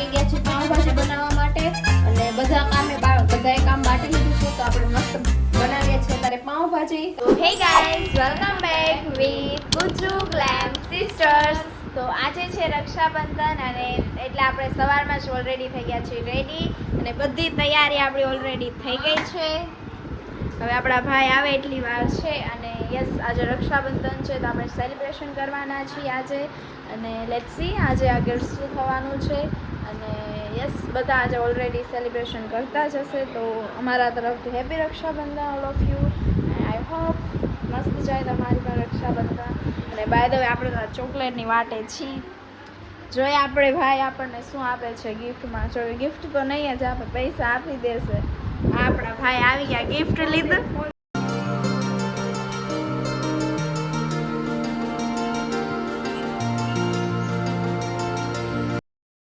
આવી ગયા છે પાવભાજી બનાવવા માટે અને બધાએ કામ બાટી લીધું છે તો આપણે મસ્ત બનાવીએ છીએ ત્યારે પાવભાજી. તો hey guys, welcome back with Gujju glam sisters. તો આજે છે રક્ષાબંધન અને એટલે આપણે સવારમાં જ ઓલરેડી થઈ ગયા છીએ રેડી અને બધી તૈયારી આપણી ઓલરેડી થઈ ગઈ છે. હવે આપણા ભાઈ આવે એટલી વાર છે અને યસ આજે રક્ષાબંધન છે તો આપણે સેલિબ્રેશન કરવાના છીએ આજે અને લેટ્સ સી આજે આગળ શું થવાનું છે. અને યસ બધા આજે ઓલરેડી સેલિબ્રેશન કરતા જ હશે તો અમારા તરફથી happy Raksha Bandhan all of you. I hope મસ્ત જાય તમારી પણ રક્ષાબંધન. અને બાય ધ વે આપણે તો ચોકલેટની વાટે છીએ. જોઈએ આપણે ભાઈ આપણને શું આપે છે ગિફ્ટમાં. જો ગિફ્ટ તો નહીં જ આપે, પૈસા આપી દેશે. આપણા ભાઈ આવી ગયા ગિફ્ટ લીધું.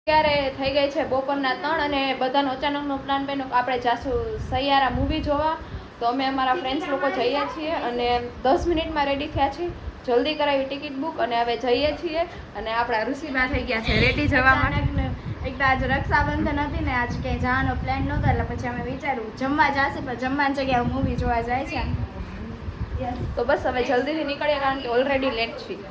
અત્યારે થઈ ગઈ છે બપોરના 3 અને બધાનો અચાનકનો પ્લાન બન્યો કે આપણે જાશું સૈયારા મૂવી જોવા. તો અમે અમારા ફ્રેન્ડ્સ લોકો જઈએ છીએ અને 10 મિનિટમાં રેડી થયા છીએ. જલ્દી કરાવી ટિકિટ બુક અને હવે જઈએ છીએ. અને આપણા ઋષિબા થઈ ગયા છે રેડી જવા માટે. એક તો આજે રક્ષાબંધન હતી ને આજ ક્યાંય જવાનો પ્લાન નહોતો એટલે પછી અમે વિચાર્યું જમવા જશે પણ જમવાની જગ્યાએ મૂવી જોવા જાય છે. તો બસ હવે જલ્દીથી નીકળીએ કારણ કે ઓલરેડી લેટ છીએ.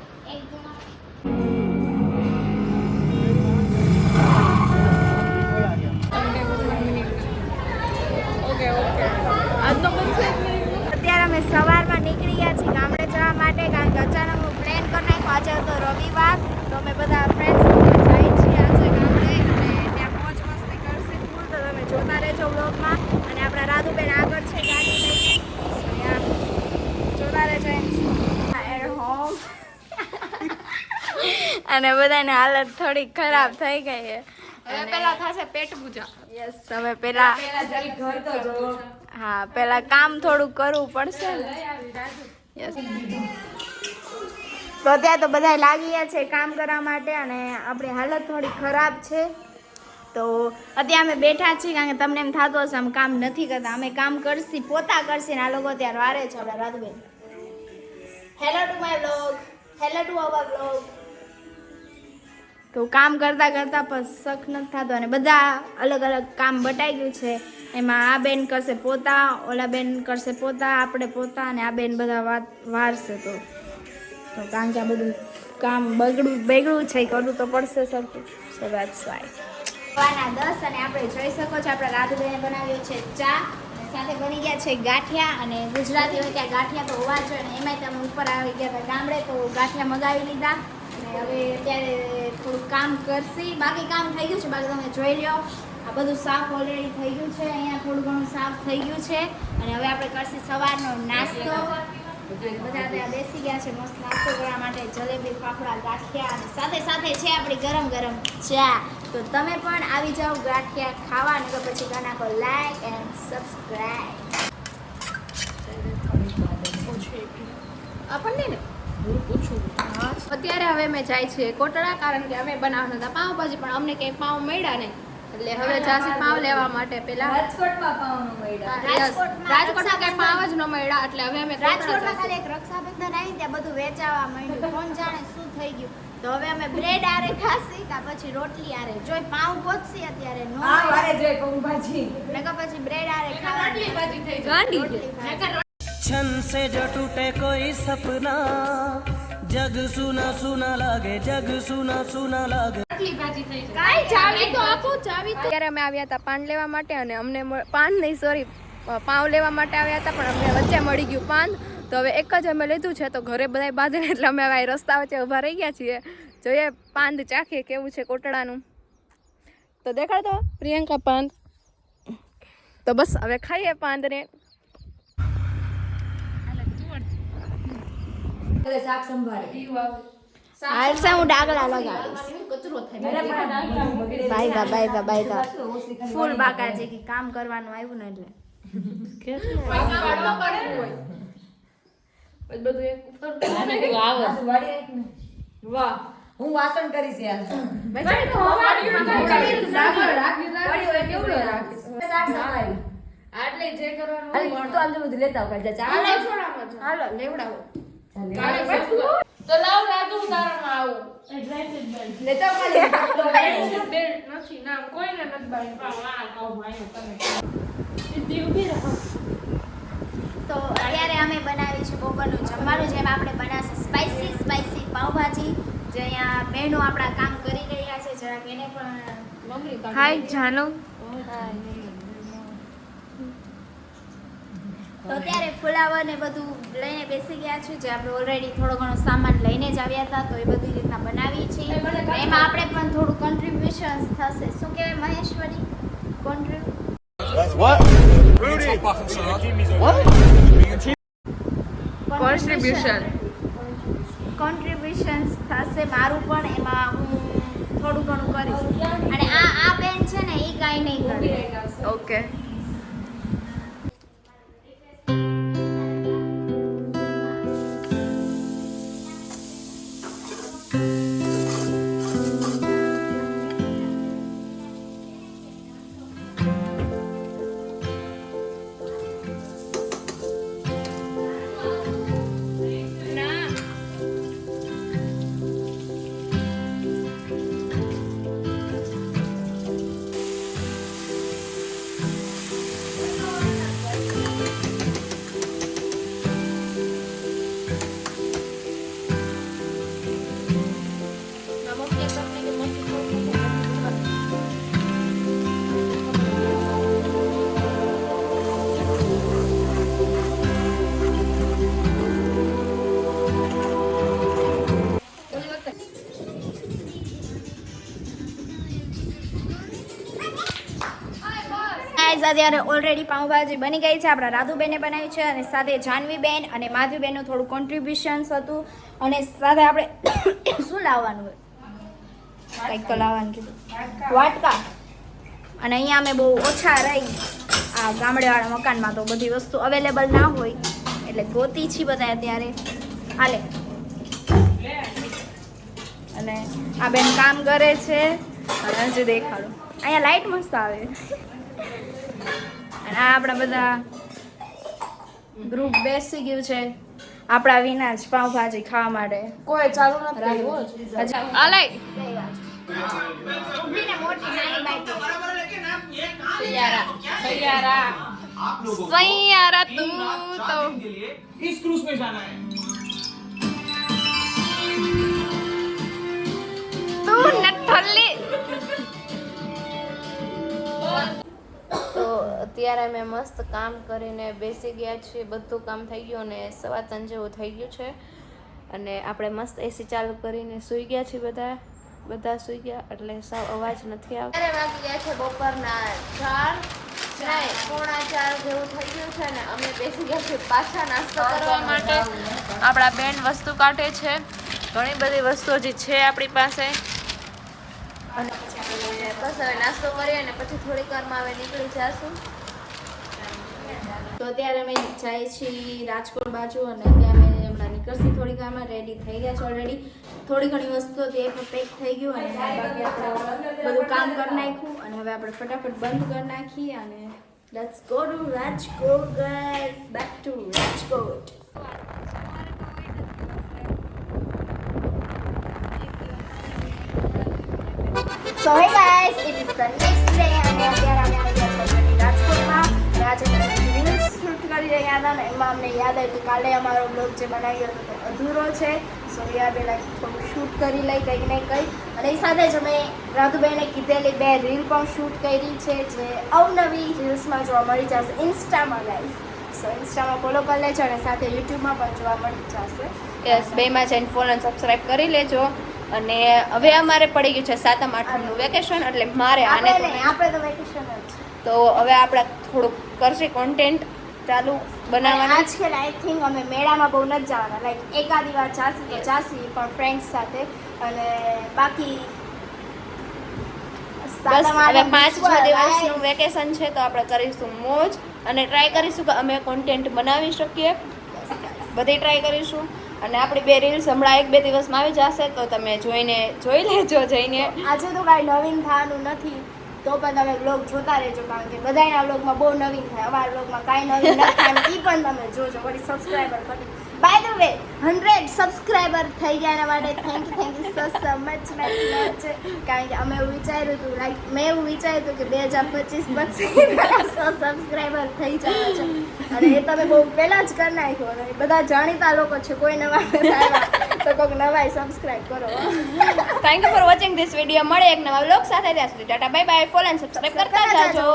અત્યારે અમે સવારમાં નીકળી ગયા છીએ ગામડે જવા માટે કારણ કે અચાનકનું પ્લાન કરી નાખ્યો. આજે હતો રવિવાર તો અમે બધા ફ્રેન્ડ્સ જાય છીએ આજે ગામડે અને ત્યાં મોજ મસ્તી કરશે ફૂલ. તો તમે જોતા રહેજો બ્લોગમાં. અને આપણા રાધુબેન આગળ છે ગાડી લઈને, જોતા રહેજો એટ હોમ. અને બધાની હાલત થોડી ખરાબ થઈ ગઈ છે. હવે પેલા થશે પેટ પૂજા. યસ હવે પેલા હા પેલા કામ થોડું કરવું પડશે ને. યસ તો ત્યાં તો બધા લાગી ગયા છે કામ કરવા માટે અને આપણી હાલત થોડી ખરાબ છે. તો અત્યારે અમે બેઠા છીએ કારણ કે તમને એમ થતું હશે અમે કામ નથી કરતા. અમે કામ કરશી, પોતા કરશી ને આ લોકો ત્યારે વારે છે આપણા Radhuben. Hello to my blog, hello to our blog. તો કામ કરતાં કરતાં પણ શક નથી થતો અને બધા અલગ અલગ કામ બટાઈ ગયું છે. એમાં આ બેન કરશે પોતા, ઓલા બેન કરશે પોતા, આપણે પોતા અને આ બેન બધા વારશે. તો કારણ કે આ બધું કામ બગડું છે કરવું તો પડશે સરખું. સો દેટ્સ વાય. સવારના 10 અને આપણે જોઈ શકો છો આપણા રાધુબેને બનાવ્યો છે ચા અને સાથે બની ગયા છે ગાંઠિયા. અને ગુજરાતી હોય ત્યાં ગાંઠિયા તો હોવા જોઈએ અને એમાંય તમે ઉપર આવી ગયા હતા ગામડે તો ગાંઠિયા મગાવી લીધા. અને હવે અત્યારે થોડુંક કામ કરશી. બાકી કામ થઈ ગયું છે, બાકી તમે જોઈ લો આ બધું સાફ ઓલરેડી થઈ ગયું છે. અહીંયા થોડું ઘણું સાફ થઈ ગયું છે અને હવે આપણે કરશી સવારનો નાસ્તો. બધા ત્યાં બેસી ગયા છે મસ્ત નાસ્તો કરવા માટે. જલેબી, ફાફડા, ગાંઠિયા અને સાથે સાથે છે આપણી ગરમ ગરમ ચા. તો તમે પણ આવી જાઓ ગાંઠિયા ખાવા ને તો પછી કરી નાખો લાઈક એન્ડ સબસ્ક્રાઈબ. આપણને ને અત્યારે હવે અમે જાય છીએ કોટડા કારણ કે અમે બનાવવાના હતા પાવભાજી પણ અમને કંઈ પાવ મળ્યા નહીં એટલે હવે જાસી પાવ લેવા માટે. પેલા રાજકોટમાં પાવ ન મળ્યા, રાજકોટમાં કઈ પાવ જ ન મળ્યા એટલે હવે અમે રાજકોટમાં ખાલી એક રક્ષાબંધન આવી ત્યાં બધું વેચાવા માંડ્યું. કોણ જાણે શું થઈ ગયું. તો હવે અમે બ્રેડ આરે ખાસી કા પછી રોટલી આરે જોઈ પાવ ગોતસી અત્યારે નો આરે જોઈ પાવભાજી ને કા પછી બ્રેડ આરે ખાવા રોટલી ભાજી થઈ ગાંડી छन से जो टूटे कोई सपना जग सुना सुना लागे, जग सुना सुना लागे. કાઈ ચાવી તો આપો ચાવી. ત્યારે અમે આવ્યા હતા પાન લેવા માટે અને અમને પાન નહીં સોરી પાવ લેવા માટે આવ્યા હતા પણ અમને વચ્ચે મળી ગયું પાન. તો હવે એક જ અમે લીધું છે તો ઘરે બધાય બાંધીને એટલે અમે હવે રસ્તા વચ્ચે ઊભા રહી ગયા છીએ. જોઈએ પાંદ ચાખીએ કેવું છે કોટડાનું. તો દેખાડતો પ્રિયંકા પાંદ. તો બસ હવે ખાઈએ પાંદને. શાક સંભાળે હાલસે હું ડાગલા લગાડીશ. બાયગા ફૂલ બાકાજી કે કામ કરવાનું આવ્યું ને એટલે વાહ હું વાસણ કરીશ યાર. આટલે જે કરવાનું લેતા હાલો લેવડાવો. તો લાવ રાધુ તારામાં આવું લેતા ખાલી બેલ્ટ નથી ના કોઈને નથી બાંધ્યું. તો અત્યારે અમે બનાવી છે બપોરનું જમવાનું, જેમ આપણે બનાવશે સ્પાઈસી પાવભાજી, જે અહીંયા બહેનો આપણા કામ કરી રહ્યા છે. જરાક એને પણ હાય જાનો. તો અત્યારે ફુલાવર ને બધું લઈને બેસી ગયા છે, જે આપણે ઓલરેડી થોડો ઘણો સામાન લઈને જ આવ્યા હતા, તો એ બધી રીતના બનાવી છે. એમાં આપણે પણ થોડું કોન્ટ્રીબ્યુશન થશે. શું કહેવાય મહેશ્વરી? કોન્ટ્રીબ્યુશન્સ થશે મારું પણ, એમાં હું થોડું ઘણું કરીશ. અને આ બેન છે ને એ કાંઈ નહીં કરે. ઓકે. અત્યારે ઓલરેડી પાઉંભાજી બની ગઈ છે. આપણા રાધુબેને બનાવી છે, અને સાથે જાનવીબેન અને માધવીબેનનું થોડું કોન્ટ્રીબ્યુશન્સ હતું. અને સાથે આપણે શું લાવવાનું હોય, કંઈક તો લાવવાનું કીધું, વાટકા. અને અહીંયા અમે બહુ ઓછા રહી આ ગામડેવાળા મકાનમાં, તો બધી વસ્તુ અવેલેબલ ના હોય એટલે ગોતી છીએ બધા અત્યારે. હાલે. અને આ બેન કામ કરે છે, અને હજુ દેખાડો અહીંયા લાઈટ મસ્ત આવે. અને આ આપણા બધા ગ્રુપ બેસી ગયું છે આપણા વિના જ પાવભાજી ખાવા માટે. કોઈ ચાલુ નથી. આલાય ઊભીને મોટી નાની બાઈક સૈયારા તું તો इस क्रूज में जाना है તું નઠલ્લી. તો અત્યારે અમે મસ્ત કામ કરીને બેસી ગયા છીએ. બધું કામ થઈ ગયું અને 3:15 જેવું થઈ ગયું છે, અને આપણે મસ્ત એસી ચાલુ કરીને સૂઈ ગયા છીએ. બધા સૂઈ ગયા એટલે સાવ અવાજ નથી આવતો. અત્યારે વાગી ગયા છે બપોરના 4:45 જેવું થઈ ગયું છે, ને અમે બેસી ગયા છીએ પાછા નાસ્તો કરવા માટે. આપણા બેન વસ્તુ કાઢે છે, ઘણી બધી વસ્તુઓ જે છે આપણી પાસે. અને બસ હવે નાસ્તો કરીએ અને પછી થોડીક વારમાં હવે નીકળી જશું. તો અત્યારે અમે જઈએ છીએ રાજકોટ બાજુ, અને ત્યાં અમે હમણાં નીકળશી થોડીક વારમાં. રેડી થઈ ગયા છે ઓલરેડી. થોડી ઘણી વસ્તુ હતી એ પણ પેક થઈ ગયું, અને બાકી આપણે બધું કામ કરી નાખ્યું. અને હવે આપણે ફટાફટ બંધ કરી નાખીએ અને let's go to Rajkot guys, back to Rajkot. So hey guys, it is the next day, અને અત્યારે અમે આવી ગયા છીએ રાજકોટમાં. આજે અમે રીલ્સ શૂટ કરી રહ્યા હતા, ને એમાં અમને યાદ આવ્યું કે કાલે અમારો બ્લોગ જે બનાવ્યો હતો તે અધૂરો છે. સો વી આર લાઈક થોડું શૂટ કરી લઈ કંઈક ને કંઈક. અને એ સાથે જ અમે રાધુબેને કીધેલી 2 રીલ પણ શૂટ કરી છે, જે અવનવી રીલ્સમાં જોવા મળી જશે ઇન્સ્ટામાં ગાઈસ. સો ઇન્સ્ટામાં ફોલો કરી લેજો, અને સાથે યુટ્યુબમાં પણ જોવા મળી જશે. યસ, બેમાં જઈને ફોલો અને સબસ્ક્રાઇબ કરી લેજો. અને હવે અમારે પડી ગયું છે 7મ 8મનું વેકેશન, એટલે મારે આને આપણે તો વેકેશન જ. તો હવે આપણે થોડુંક કરશે કોન્ટેન્ટ ચાલુ બનાવવાનું. આજકાલ આઈ થિંક અમે મેળામાં બહુ નથી જવાના, લાઈક એકાદી વાર જાસી તો જાસી પણ ફ્રેન્ડ્સ સાથે. અને બાકી બસ હવે 5-6 દિવસનું વેકેશન છે, તો આપણે કરીશું મોજ, અને ટ્રાય કરીશું કે અમે કોન્ટેન્ટ બનાવી શકીએ. બધી ટ્રાય કરીશું. અને આપણી 2 રીલ્સ હમણાં 1-2 દિવસમાં આવી જશે, તો તમે જોઈ લેજો જઈને. આજે તો કાંઈ નવીન થવાનું નથી, તો પણ તમે બ્લોગ જોતા રહેજો, કારણ કે બધાના બ્લોગમાં બહુ નવીન થાય. અમારા બ્લોગમાં કાંઈ નવીન નથી, એ પણ તમે જોજો. વળી સબસ્ક્રાઈબર કરી. બાય ધ હવે 100 સબસ્ક્રાઇબર થઈ ગયા એના માટે થેન્ક યુ સો મચ કારણ કે અમે એવું વિચાર્યું હતું લાઈક મેં એવું વિચાર્યું હતું કે 2025 પછી 100 સબસ્ક્રાઇબર થઈ જવા છે અને એ તમે બહુ પહેલા જ કરી નાખ્યો અને બધા જાણીતા લોકો છે કોઈ નવા નથી આવ્યા તો કોઈક નવાય સબસ્ક્રાઇબ કરો thank you for watching this video. મળે એક નવા વ્લોગ સાથે. ત્યાં સુધી Tata bye bye. Follow and subscribe કરતા જાજો.